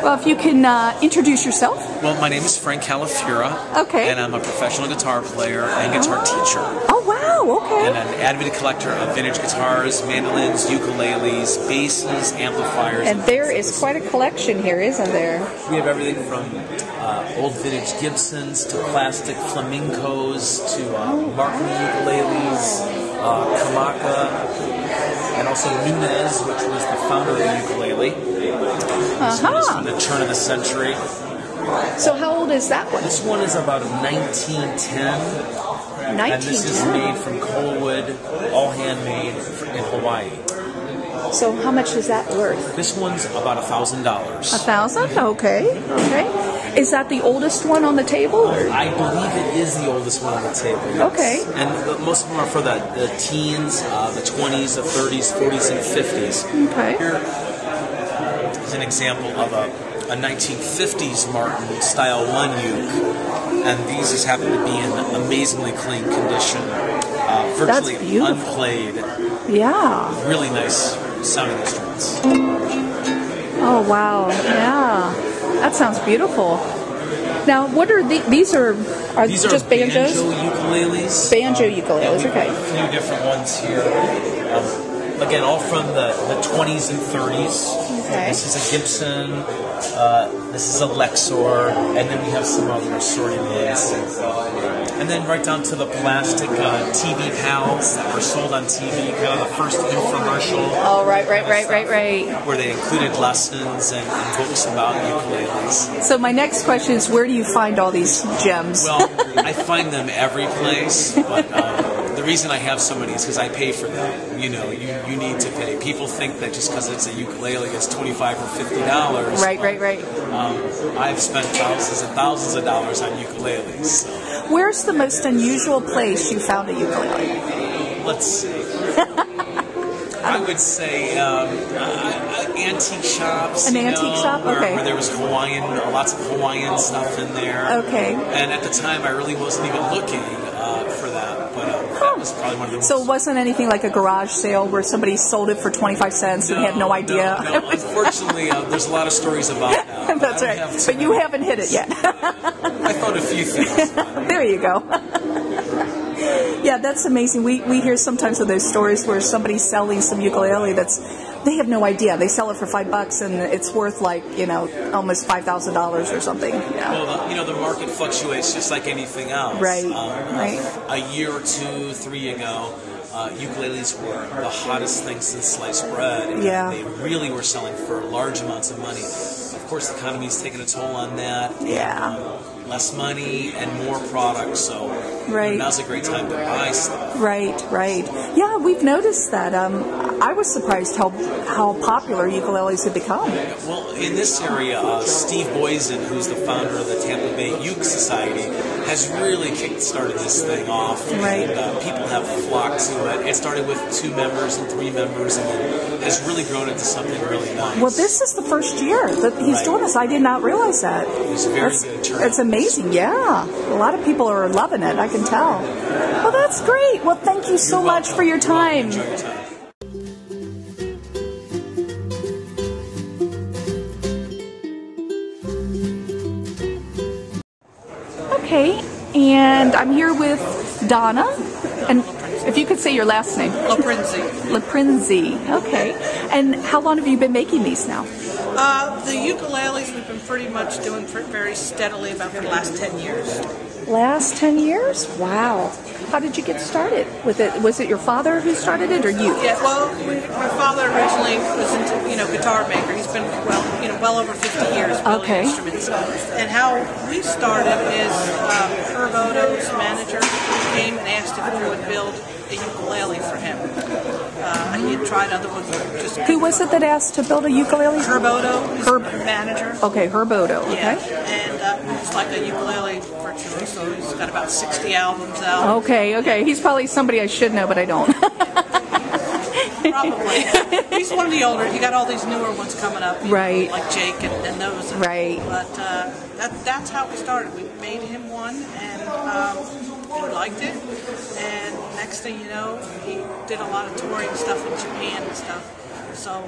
Well, if you can introduce yourself. Well, my name is Frank Calafiura. Okay. And I'm a professional guitar player and guitar teacher. Oh, wow, okay. And an avid collector of vintage guitars, mandolins, ukuleles, basses, amplifiers. And there is quite a collection here, isn't there? We have everything from old vintage Gibsons to plastic flamencos to Martin ukuleles, Kamaka, and also Nunez, which was the founder of the ukulele. This one is from the turn of the century. So how old is that one? This one is about 1910. 1910? And this is made from coal wood, all handmade in Hawaii. So how much is that worth? This one's about $1,000. $1,000? Okay. Okay. Is that the oldest one on the table? I believe it is the oldest one on the table. Yes. Okay. And most of them are for the teens, the 20s, the 30s, 40s, and 50s. Okay. Here is an example of a 1950s Martin Style 1 uke. And these just happen to be in amazingly clean condition. Virtually unplayed. Yeah. Really nice sounding instruments. Oh, wow. Yeah. That sounds beautiful. Now, what are these are just banjos? Banjo ukuleles. Banjo ukuleles, okay. A few different ones here. Again, all from the 20s and 30s. Okay. This is a Gibson. This is a Lexor, and then we have some other assorted ones. And then right down to the plastic TV pals that were sold on TV, kind of the first infomercial. Oh, right. Where they included lessons and books about ukuleles. So my next question is, where do you find all these gems? Well, I find them every place, but the reason I have so many is because I pay for them. You know, you need to pay. People think that just because it's a ukulele, it's $25 or $50. Right. I've spent thousands and thousands of dollars on ukuleles. So. Where's the most unusual place you found a ukulele? Let's see. I would say antique shops. An antique shop? Okay. Where there was lots of Hawaiian stuff in there. Okay. And at the time, I really wasn't even looking for that. But that was probably one of the most... So it wasn't anything like a garage sale where somebody sold it for 25 cents and had no idea? No. Unfortunately, there's a lot of stories about that. That's right. But you haven't hit it yet. I found a few things. There you go. Yeah, that's amazing. We hear sometimes of those stories where somebody's selling some ukulele they have no idea. They sell it for $5 and it's worth almost $5,000 or something. Yeah. Well, the market fluctuates just like anything else. Right. A year or 2, 3 ago, ukuleles were the hottest thing since sliced bread. And they really were selling for large amounts of money. Of course, the economy's taken a toll on that. Yeah. Less money and more products, so now's a great time to buy stuff. Right. Yeah, we've noticed that. I was surprised how popular ukuleles have become. Well, in this area, Steve Boisen, who's the founder of the Tampa Bay Uke Society, has really kick-started this thing off. Right. And people have flocked to it. It started with 2 members and 3 members, and then has really grown into something really nice. Well, this is the first year that he's doing this. I did not realize that. It's very good turnout. It's amazing, yeah. A lot of people are loving it, I can tell. Well, that's great. Well, thank you so much for your time. Enjoy your time. Okay, and I'm here with Donna, and if you could say your last name. LoPrinzi. LoPrinzi, okay. And how long have you been making these now? The ukuleles we've been pretty much doing very steadily about for the last 10 years. Last 10 years? Wow. How did you get started with it? Was it your father who started it, or you? Yeah, well, my father originally was into, guitar maker. He's been, well over 50 years building instruments. And how we started is Herb Odo's manager came and asked if we would build a ukulele for him. He had tried other ones. Who was it that asked to build a ukulele? Herb Odo, Herb manager. Okay, Herb Odo. Okay. Yeah, and he's like a ukulele virtuoso. He's got about 60 albums out. Okay. He's probably somebody I should know, but I don't. Probably. He's one of the older. You got all these newer ones coming up. Right. Like Jake and those. Right. But that's how we started. We made him one, and he liked it. And next thing you know, he did a lot of touring stuff in Japan and stuff. So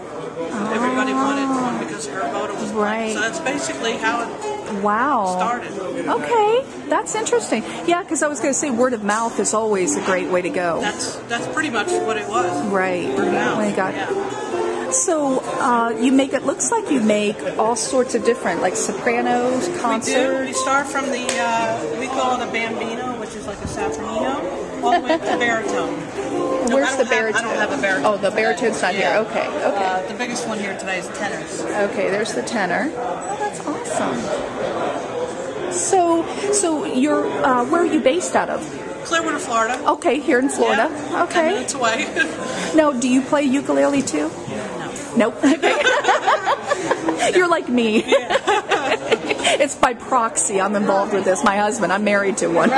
everybody wanted one because her voter was playing. Right. So that's basically how it started. Okay, that's interesting. Yeah, because I was going to say word of mouth is always a great way to go. That's pretty much what it was. Right. Word of mouth. Oh my God. Yeah. So you make, it looks like you make all sorts of different, like sopranos, concert. We start from the, we call it a bambino, which is like a sopranino, all the way up to baritone. Where's the baritone? I don't have a baritone. Oh, the baritone's not here. Okay, okay. The biggest one here today is tenors. Okay, there's the tenor. Oh, that's awesome. So you're, where are you based out of? Clearwater, Florida. Okay, here in Florida. Yeah, okay. 10 minutes away. Now, do you play ukulele too? No. Nope. Okay. You're like me. Yeah. It's by proxy I'm involved with this. My husband, I'm married to one.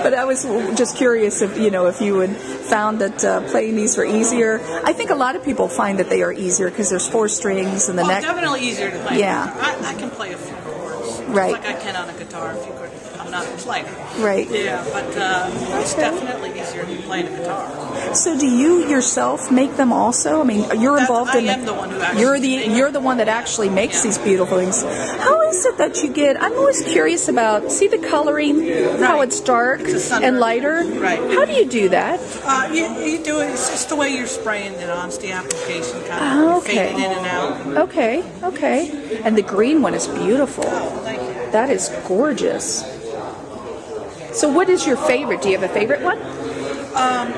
But I was just curious if you had found that playing these were easier. I think a lot of people find that they are easier because there's 4 strings and the neck. Definitely easier to play. Yeah. I can play a few chords. Right. Just like I can on a guitar, a few chords. I'm not a player. Right. Yeah, but it's definitely easier than playing a guitar. So do you yourself make them also? I mean, you're involved in I am the one who actually you're the one that actually makes these beautiful things. How is it that you get? I'm always curious about, see the coloring, how it's dark and lighter. Right. How do you do that? You do it. It's just the way you're spraying it on. It's the application kind of fading in and out. Okay. Okay. And the green one is beautiful. Oh, thank you. That is gorgeous. So what is your favorite? Do you have a favorite one? I'm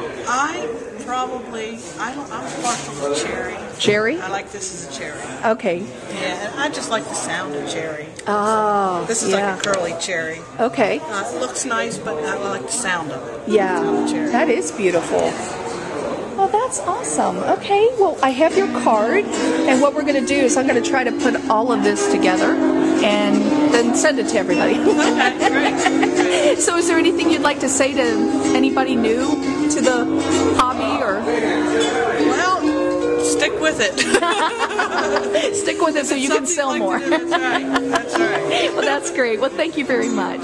partial to cherry. Cherry? I like this as a cherry. Okay. Yeah, and I just like the sound of cherry. Oh, This is like a curly cherry. Okay. It looks nice, but I like the sound of it. Yeah, that is beautiful. Well, that's awesome. Okay, well, I have your card, and what we're going to do is I'm going to try to put all of this together and then send it to everybody. Okay, great. So is there anything you'd like to say to anybody new to the hobby? Or Well, stick with it. Stick with it so you can sell more. That's right. That's right. Well, that's great. Well, thank you very much.